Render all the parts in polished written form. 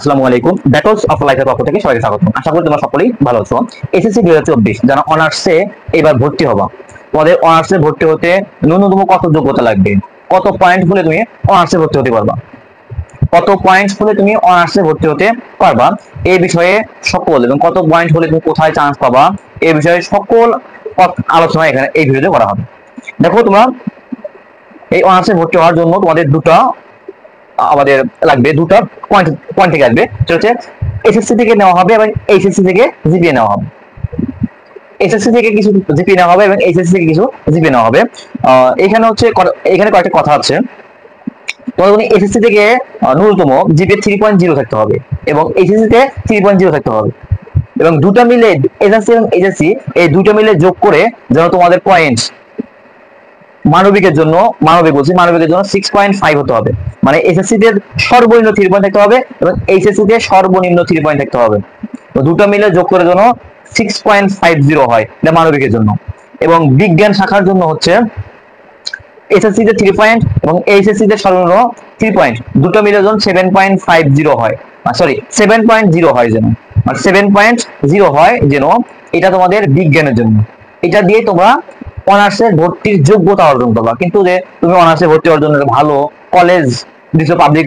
আসসালামু আলাইকুম। Battles of লাইফের পক্ষ থেকে সবাইকে স্বাগত। আশা করি তোমরা সকলেই ভালো আছো। এসএসসি 2024 যারা অনার্সে এবার ভর্তি হবা, তোমাদের অনার্সে ভর্তি হতে ন্যূনতম কত যোগ্যতা লাগবে, কত পয়েন্ট হলে তুমি অনার্সে ভর্তি হতে পারবা, কত পয়েন্ট হলে তুমি অনার্সে ভর্তি হতে পারবা, এই বিষয়ে সকল এবং কত পয়েন্ট হলে তুমি কোথায় চান্স পাবা, এই বিষয়ে সকল আলোচনা এখানে এই ভিডিওতে করা হবে। দেখো, তোমরা এই অনার্সে ভর্তি হওয়ার জন্য তোমাদের আমাদের লাগবে দুটো পয়েন্ট থেকে আসবে, সেটা হচ্ছে এসএসসি থেকে নেওয়া হবে এবং এইচএসসি থেকে জিপিএ নেওয়া হবে। এসএসসি থেকে কিছু জিপিএ নেওয়া হবে এবং এইচএসসি থেকে কিছু জিপিএ নেওয়া হবে। এখানে কয়েকটা কথা আছে। তোমাদের এসএসসি থেকে ন্যূনতম জিপিএ 3.0 থাকতে হবে এবং এইচএসসি তে 3.0 থাকতে হবে, এবং দুটো মিলে এসএসসি এবং এইচএসসি এই দুটো মিলে যোগ করে যেন তোমাদের পয়েন্ট মানবিকের জন্য 6.5 হতে হবে। মানে এসএসসি তে সর্বনিম্ন 3 পয়েন্ট থাকতে হবে এবং এইচএসসি তে সর্বনিম্ন 3 পয়েন্ট থাকতে হবে। তো দুটো মিলে যোগ করে যেন 6.50 হয়, এটা মানবিকের জন্য। এবং বিজ্ঞান শাখার জন্য হচ্ছে এসএসসি তে 3 পয়েন্ট এবং এইচএসসি তে সর্বনিম্ন 3 পয়েন্ট, দুটো মিলে যেন 7.50 হয়, সরি 7.0 হয় যেন, 7.0 হয় যেন। এটা তোমাদের বিজ্ঞানের জন্য। এটা দিয়ে তোমরা অনার্সের ভর্তির যোগ্যতা অর্জন করবা। কিন্তু যে তুমি অনার্সে ভর্তি হওয়ার জন্য ভালো কলেজ দিছো, পাবলিক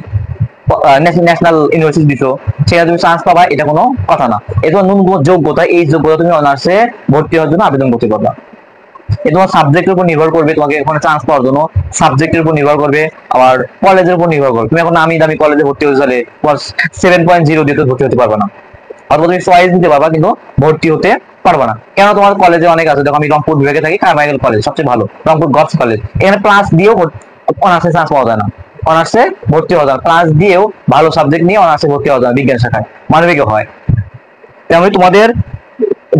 ন্যাশনাল ইউনিভার্সিটি দিছো, সেখানে তুমি চান্স পাবা, এটা কোনো কথা না। এটা ন্যূনতম যোগ্যতা, এই যোগ্যতা তুমি অনার্সে ভর্তি হওয়ার জন্য আবেদন করতে পারবা। এটা তোমার সাবজেক্টের উপর নির্ভর করবে, তোমাকে ওখানে চান্স পাওয়ার জন্য সাবজেক্টের উপর নির্ভর করবে, আবার কলেজের উপর নির্ভর করবে। তুমি এখন নামি দামি কলেজে ভর্তি হতে চাইলে তোমার 7.0 দিয়ে তো ভর্তি হতে পারবে না। অথবা তুমি চয়েস দিতে পারবা কিন্তু ভর্তি হতে পারবা না। কেন? তোমার কলেজে অনেক আছে। দেখো, আমি রংপুর বিভাগে থাকি, কারমাইকেল কলেজ সবচেয়ে ভালো, রংপুর গভর্নমেন্ট কলেজ। এখানে প্লাস দিয়েও অনার্সে চান্স পাওয়া যায় না, অনার্সে ভর্তি হওয়া যায় না। প্লাস দিয়েও ভালো সাবজেক্ট নিয়ে অনার্সে ভর্তি হওয়া যায় বিজ্ঞান শাখায়, মানবিকে হয়। তেমনি তোমাদের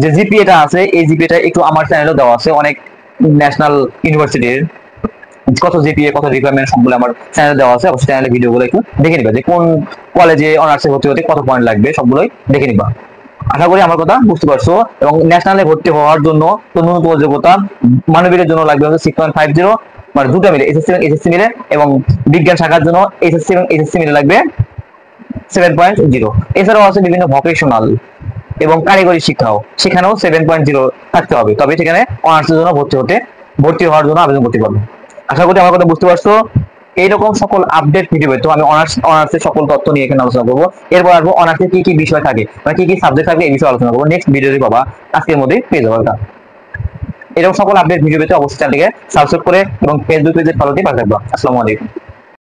যে জিপিএটা আছে, এই জিপিএটা একটু আমার চ্যানেলে দেওয়া আছে। অনেক ন্যাশনাল ইউনিভার্সিটির কত জিপিএ, কত রিকোয়ারমেন্ট, সবগুলো আমার চ্যানেলে দেওয়া আছে। অবশ্যই চ্যানেলের ভিডিওগুলো একটু দেখে নিবা, যে কোন কলেজে অনার্সে ভর্তি হতে কত পয়েন্ট লাগবে, সবগুলোই দেখে নিবা। আশা করি আমার কথা বুঝতে পারছো। এবং ন্যাশনালে ভর্তি হওয়ার জন্য তো ন্যূনতম যোগ্যতা মানবিকের জন্য লাগবে হচ্ছে 6.50, মানে দুটো মিলে এসএসসি এবং এইচএসসি মিলে, এবং বিজ্ঞান শাখার জন্য এসএসসি এবং এইচএসসি মিলে লাগবে 7.0। এছাড়াও আছে বিভিন্ন ভোকেশনাল এবং কারিগরি শিক্ষাও, সেখানেও 7.0 থাকতে হবে, তবে সেখানে অনার্সের জন্য ভর্তি হওয়ার জন্য আবেদন করতে পারবে। আশা করি আমার কথা বুঝতে পারছো। এইরকম সকল আপডেট ভিডিও পেতে আমি অনার্সের সকল তথ্য নিয়ে এখানে আলোচনা করবো। এরপর আসবো অনার্সের কি কি বিষয় থাকে, মানে কি কি সাবজেক্ট থাকে, এই বিষয়ে আলোচনা করবো। নেক্সট ভিডিওতে পাবা, আজকের মধ্যেই পেয়ে যাবো। এরকম সকল আপডেট ভিডিও পেতে অবশ্যই চ্যানেলটিকে সাবস্ক্রাইব করে এবং ফেসবুক পেজে ফলো দিয়ে পাশে থাকবা। আসসালামু আলাইকুম।